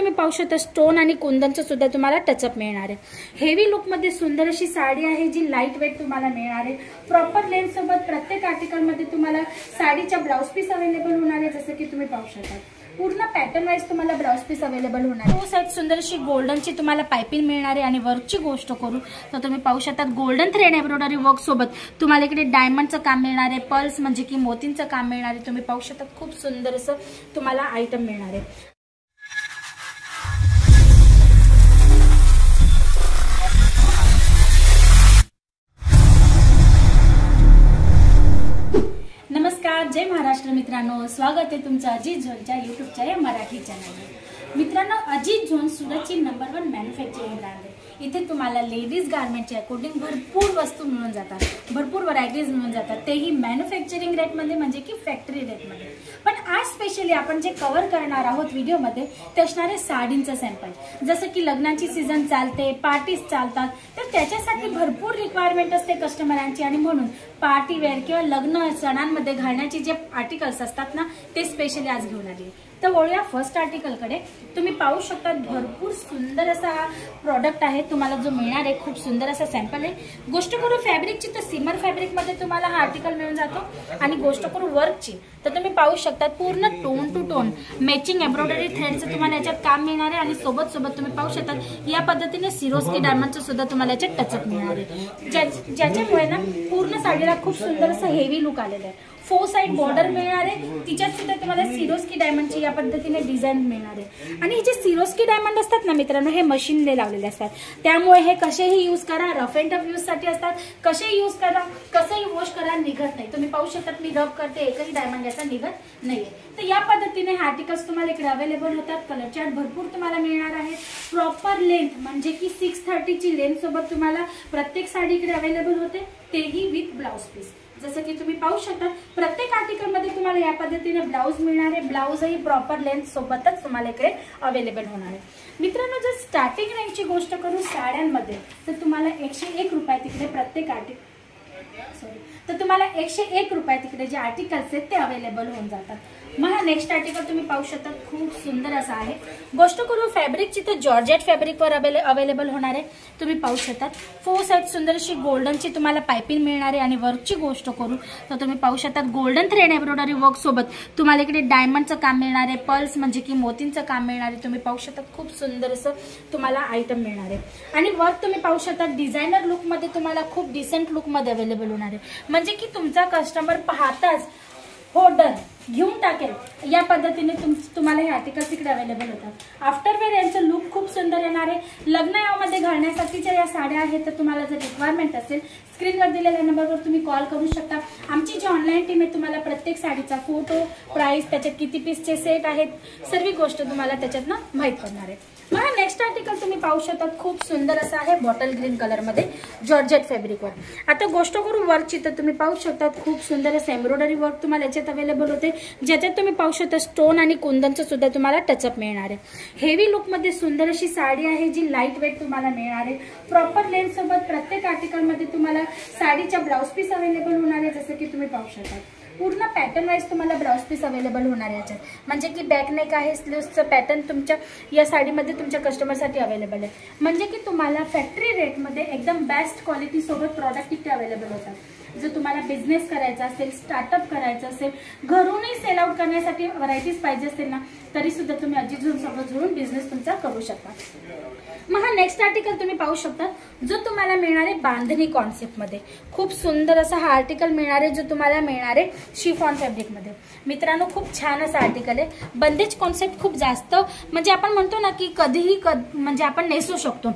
तुम्ही पाहू शकता स्टोन आणि कुंदनचं सुद्धा तुम्हाला टचअप मिळणार आहे। हेवी लुक मध्ये सुंदर अशी साडी आहे जी लाईट वेट तुम्हाला मिळणार आहे। प्रॉपर लेंथ सोबत प्रत्येक आर्टिकल मध्ये तुम्हाला साडीचा ब्लाउज पीस अवेलेबल होणार आहे, जसं की तुम्ही पाहू शकता पूर्ण पॅटर्न वाइज तुम्हाला ब्लाउज पीस अवेलेबल होणार आहे। तो साइड सुंदर अशी गोल्डनची तुम्हाला पाइपिंग मिळणार आहे। आणि वर्कची गोष्ट करू तर तुम्ही पाहू शकता गोल्डन थ्रेड एम्ब्रॉयडरी वर्क सोबत तुम्हाला इकडे डायमंडचं काम मिळणार आहे, पर्ल्स म्हणजे की मोतींचं काम मिळणार आहे। तुम्ही पाहू शकता खूप सुंदर असं तुम्हाला आयटम मिळणार आहे। नमस्कार, जय महाराष्ट्र मित्रांनो, स्वागत आहे तुमचं अजित झोनच्या यूट्यूबच्या या मराठी चॅनलवर। मित्रांनो, अजित झोन सुरतची नंबर 1 मॅन्युफॅक्चरिंग ब्रँड आहे। इथे तुम्हाला लेडीज गारमेंटच्या अकॉर्डिंग भरपूर वस्तू मिळून जातात, भरपूर व्हरायटीज मिळून जातात, तेही मॅन्युफॅक्चरिंग रेटमध्ये म्हणजे की फॅक्टरी रेटमध्ये। पण आज स्पेशली आपण जे कव्हर करणार आहोत व्हिडिओमध्ये ते असणारे साडींचं सॅम्पल। जसं की लग्नाची सीझन चालते, पार्टीज चालतात, तर त्याच्यासाठी भरपूर रिक्वायरमेंट असते कस्टमरांची आणि म्हणून पार्टी वेअर किंवा लग्न सणांमध्ये घालण्याचे जे आर्टिकल्स असतात ना ते स्पेशली आज घेऊन आले। तर वळूया फर्स्ट आर्टिकलकडे। तुम्ही पाहू शकता भरपूर सुंदर असा हा प्रॉडक्ट आहे, तुम्हाला जो मिळणार आहे खूप सुंदर असा सॅम्पल आहे। गोष्ट करू फॅब्रिकची तर सिमर फॅब्रिक मध्ये तुम्हाला हा आर्टिकल मिळून जातो। आणि गोष्ट करू वर्कची तर तुम्ही पाहू शकता पूर्ण tone to tone matching embroidery थ्रेडचं तुम्हाला याच्यात काम मिळणार आहे। आणि सोबत सोबत तुम्ही पाहू शकता या पद्धतीने सिरोस्की डायमंडचं सुद्धा तुम्हाला याच्यात टचअप मिळणार आहे, ज्याच्यामुळे ना पूर्ण साडीला खूप सुंदर असं हेवी लुक आलेलं आहे। 4 साइड बॉर्डर मिळणार आहे, तिच्यात सुद्धा तुम्हाला सिरोस्की डायमंडची या पद्धतीने डिझाईन मिळणार आहे। आणि हे जे सिरोस्की डायमंड असतात ना मित्रांनो, हे मशीनने लावलेले असतात, त्यामुळे हे कसेही यूज करा, रफ अँड टफ यूज साठी असतात, कसेही यूज करा, कसंही वॉश करा, निघत नाही। तुम्ही पाहू शकता मी रब करते, एकही डायमंड याचा निघत नाहीये। तर या पद्धतीने हे आर्टिकल्स तुम्हाला इकडे अवेलेबल होतात। कलर चार्ट भरपूर तुम्हाला मिळणार आहे। प्रॉपर लेंथ म्हणजे की 630 ची लेंथ सोबत तुम्हाला प्रत्येक साडी इकडे अवेलेबल होते, तेही विथ ब्लाउज पीस। जसं की तुम्ही पाहू शकता प्रत्येक आर्टिकल मध्ये तुम्हाला या पद्धतीने ब्लाउज मिळणार आहे। ब्लाउजही प्रॉपर लेंथ सोबतच तुम्हाला इकडे अवेलेबल होणार आहे। मित्रांनो, जर स्टार्टिंग रेंजची गोष्ट करू साड्यांमध्ये तर तुम्हाला 101 रुपये तिकडे प्रत्येक तर तुम्हाला 101 रुपये तिकडे जे आर्टिकल्स आहेत ते अवेलेबल होऊन जातात। मग हा नेक्स्ट आर्टिकल तुम्ही पाहू शकता खूप सुंदर असा आहे। गोष्ट करू फॅब्रिकची तर जॉर्जेट फॅब्रिकवर अवेलेबल होणार आहे। तुम्ही पाहू शकता 4 साइड सुंदर अशी गोल्डनची तुम्हाला पाइपिंग मिळणार आहे। आणि वर्कची गोष्ट करू तर तुम्ही पाहू शकता गोल्डन थ्रेड एम्ब्रॉयडरी वर्क सोबत तुम्हाला इकडे डायमंडचं काम मिळणार आहे, पर्ल्स म्हणजे की मोतींचं काम मिळणार आहे। तुम्ही पाहू शकता खूप सुंदर असं तुम्हाला आयटम मिळणार आहे। आणि वर्क तुम्ही पाहू शकता डिझायनर लुक मध्ये तुम्हाला खूप डिसेंट लुक मध्ये अवेलेबल होणार आहे, म्हणजे की तुमचा कस्टमर पाहताच हो डन घेऊन टाकेल या पद्धतीने तुम्हाला हे आर्टिकल्स इकडे अवेलेबल होतात। आफ्टर वेअर यांचं लुक खूप सुंदर येणार आहे। लग्न यामध्ये घालण्यासाठीच्या या साड्या आहेत, तर तुम्हाला जर रिक्वायरमेंट असेल स्क्रीनवर दिलेल्या नंबरवर तुम्ही कॉल करू शकता। आमची जी ऑनलाईन टीम आहे तुम्हाला प्रत्येक साडीचा फोटो, प्राइस, त्याच्यात किती पीसचे सेट आहेत, सर्व गोष्ट तुम्हाला त्याच्यातनं माहित करणार आहे। मग नेक्स्ट आर्टिकल तुम्ही पाहू शकता खूप सुंदर असं आहे बॉटल ग्रीन कलर मध्ये जॉर्जेट फॅब्रिकवर। आता गोष्ट करू वर्कची तर तुम्ही पाहू शकता खूप सुंदर असं एम्ब्रॉयडरी वर्क तुम्हाला याच्यात अवेलेबल होते, ज्याच्यात तुम्ही पाहू शकता स्टोन आणि कुंदनचं सुद्धा तुम्हाला टचअप मिळणार आहे। हेवी लुक मध्ये सुंदर अशी साडी आहे जी लाईट वेट तुम्हाला मिळणार आहे। प्रॉपर लेंथ सोबत प्रत्येक आर्टिकल मध्ये तुम्हाला साडीचा ब्लाउज पीस अवेलेबल होणार आहे, जसं की तुम्ही पाहू शकता पूर्ण पॅटर्न वाइज तुम्हाला ब्लाउज पीस अवेलेबल होणार आहे याच्यात, म्हणजे की बॅक नेक आहे, स्लीव्सचं पॅटर्न तुमच्या या साडीमध्ये तुमच्या कस्टमरसाठी अवेलेबल आहे, म्हणजे की तुम्हाला फॅक्टरी रेटमध्ये एकदम बेस्ट क्वालिटी सोबत प्रॉडक्ट इथे अवेलेबल होतात। जर तुम्हाला बिझनेस करायचा असेल, स्टार्टअप करायचं असेल, घरूनही सेल आउट करण्यासाठी व्हरायटीज पाहिजे असेल ना, तरी सुद्धा तुम्ही अजित झोन सोबत जोडून बिझनेस तुमचा करू शकता। मग हा नेक्स्ट आर्टिकल तुम्ही पाहू शकता जो तुम्हाला मिळणार आहे बांधणी कॉन्सेप्ट मध्ये। खूप सुंदर असा हा आर्टिकल मिळणार आहे जो तुम्हाला मिळणार आहे शिफॉन फॅब्रिक मध्ये। मित्रांनो, खूप छान असा आर्टिकल आहे। बंदेज कॉन्सेप्ट खूप जास्त म्हणजे आपण म्हणतो ना की कधीही म्हणजे आपण नेसू शकतो,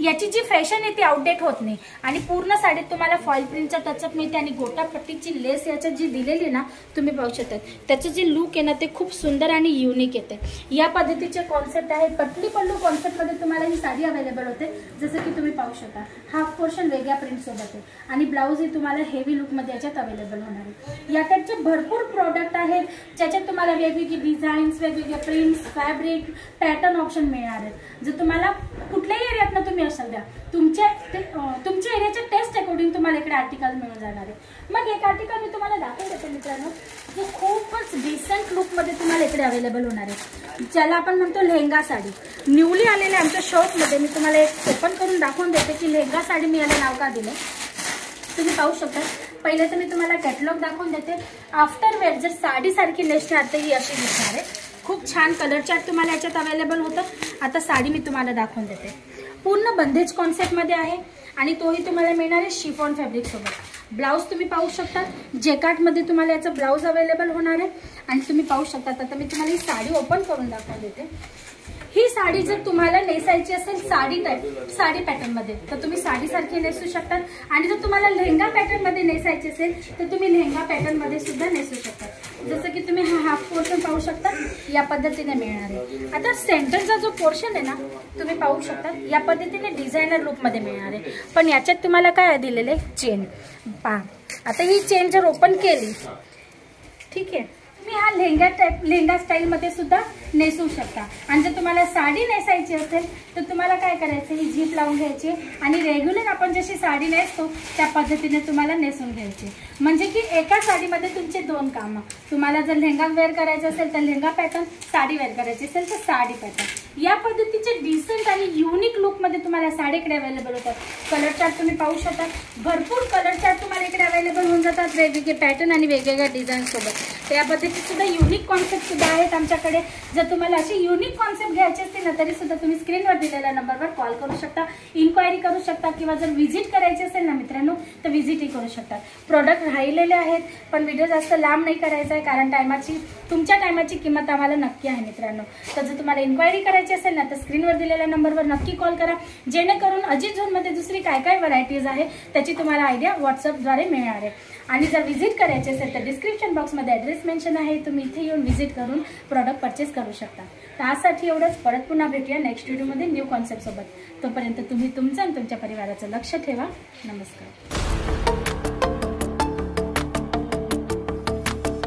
याची जी फॅशन आहे ती आउटडेट होत नाही। आणि पूर्ण साडीत तुम्हाला फॉइल प्रिंटचा टचअप मिळते आणि गोटा पट्टीची लेस याच्यात जी दिलेली ना तुम्ही पाहू शकता, त्याचं जे लुक आहे ना ते खूप सुंदर आणि युनिक येते। या पद्धतीचे कॉन्सेप्ट आहे। पटली पल्लू कॉन्सेप्ट मध्ये तुम्हाला ही साडी अवेलेबल होते, जसं की तुम्ही पाहू शकता हाफ पोर्शन वेगळ्या प्रिंट सोबत आहे आणि ब्लाउज ही तुम्हाला हेवी लुक मध्ये याच्यात अवेलेबल होणार आहे। याकडचे भरपूर प्रोडक्ट आहेत ज्याच्यात तुम्हाला वेगवेगळे डिझाईन्स, वेगवेगळे प्रिंट्स, फॅब्रिक, पॅटर्न ऑप्शन मिळणार आहेत। जर तुम्हाला कुठल्याही एरियातनं तुम्ही असाल द्या, तुमच्या एरियाच्या टेस्ट अकॉर्डिंग तुम्हाला इकडे आर्टिकल मिळून जाणार आहे. मग एक आर्टिकल मी तुम्हाला दाखवून देते मित्रांनो, जो खूपच डिसेंट लुकमध्ये तुम्हाला इकडे अवेलेबल होणार आहे, ज्याला आपण म्हणतो लेहंगा साडी. न्यूली आलेल्या आमच्या शॉपमध्ये मी तुम्हाला एक ओपन करून दाखवून देते की लेहंगा साडी मी याला नाव का दिलं. तुम्ही पाहू शकता. पहिले तर मी तुम्हाला कॅटलॉग दाखवून देते. आफ्टर वेअर जर साडीसारखी नेसणार तर ही अशी दिसणार आहे. खूप छान कलर चार्ट तुम्हाला याच्यात अवेलेबल होतं. आता साडी मी तुम्हाला दाखवून देते. पूर्ण बंदेज कॉन्सेप्टमध्ये आहे आणि तोही तुम्हाला मिळणार आहे शिफॉन फॅब्रिकसोबत. ब्लाऊज तुम्ही पाहू शकता, जेकार्टमध्ये तुम्हाला याचं ब्लाऊज अवेलेबल होणार आहे. आणि तुम्ही पाहू शकता. आता मी तुम्हाला ही साडी ओपन करून दाखवून देते. ही साडी जर तुम्हाला नेसायची असेल साडी पॅटर्नमध्ये तर तुम्ही साडीसारखी नेसू शकता. आणि जर तुम्हाला लेहंगा पॅटर्नमध्ये नेसायची असेल तर तुम्ही लेहंगा पॅटर्नमध्ये सुद्धा नेसू शकता. जसं की तुम्ही हा हाफ पोर्शन पाहू शकता, या पद्धतीने मिळणार आहे. आता सेंटरचा जो पोर्शन आहे ना, तुम्ही पाहू शकता या पद्धतीने डिझायनर लुकमध्ये मिळणार आहे. पण याच्यात तुम्हाला काय दिलेलं आहे, चेन पहा. आता ही चेन जर ओपन केली, ठीक आहे, तुम्ही हा लेहंगा स्टाईलमध्ये सुद्धा नेसू शकता. आणि जर तुम्हाला साडी नेसायची असेल तर तुम्हाला काय करायचं, ही झीप लावून घ्यायची आणि रेग्युलर आपण जशी साडी नेसतो त्या पद्धतीने तुम्हाला नेसून घ्यायची. म्हणजे की एका साडीमध्ये तुमचे दोन कामं. तुम्हाला जर लेहंगा वेअर करायचं असेल तर लेहंगा पॅटर्न, साडी वेअर करायची असेल तर साडी पॅटर्न. या पद्धतीचे डिसेंट आणि युनिक लुकमध्ये तुम्हाला साडीकडे अवेलेबल होतात. कलर चार्ट तुम्ही पाहू शकता. भरपूर कलर चार्ट तुम्हाला इकडे अवेलेबल होऊन जातात, वेगवेगळे पॅटर्न आणि वेगवेगळ्या डिझाईनसोबत. त्या पद्धतीचे सुद्धा युनिक कॉन्सेप्ट सुद्धा आहेत आमच्याकडे. जर तुम्हाला अशी युनिक कॉन्सेप्ट घ्यायचे असतील ना तरी सुद्धा तुम्ही स्क्रीनवर दिलेल्या नंबरवर कॉल करू शकता, इन्क्वायरी करू शकता, किंवा जर व्हिजिट करायची असेल ना मित्रांनो तर व्हिजिटही करू शकता. प्रोडक्ट राहिलेले आहेत पण व्हिडिओ जास्त लांब नाही करायचा आहे, कारण तुमच्या टायमाची किंमत आम्हाला नक्की आहे मित्रांनो. तर जर तुम्हाला इन्क्वायरी करायची असेल ना तर स्क्रीनवर दिलेल्या नंबरवर नक्की कॉल करा, जेणेकरून अजित झोनमध्ये दुसरी काय काय व्हरायटीज आहे त्याची तुम्हाला आयडिया व्हॉट्सअपद्वारे मिळणार आहे. आणि जर व्हिजिट करायचे असेल तर डिस्क्रिप्शन बॉक्समध्ये ॲड्रेस मेन्शन आहे, तुम्ही इथे येऊन व्हिजिट करून प्रॉडक्ट परचेस करू शकता. त्यासाठी एवढंच. परत पुन्हा भेटूया नेक्स्ट व्हिडिओमध्ये न्यू कॉन्सेप्टसोबत. तोपर्यंत तुम्ही तुमचं आणि तुमच्या परिवाराचं लक्ष ठेवा. नमस्कार.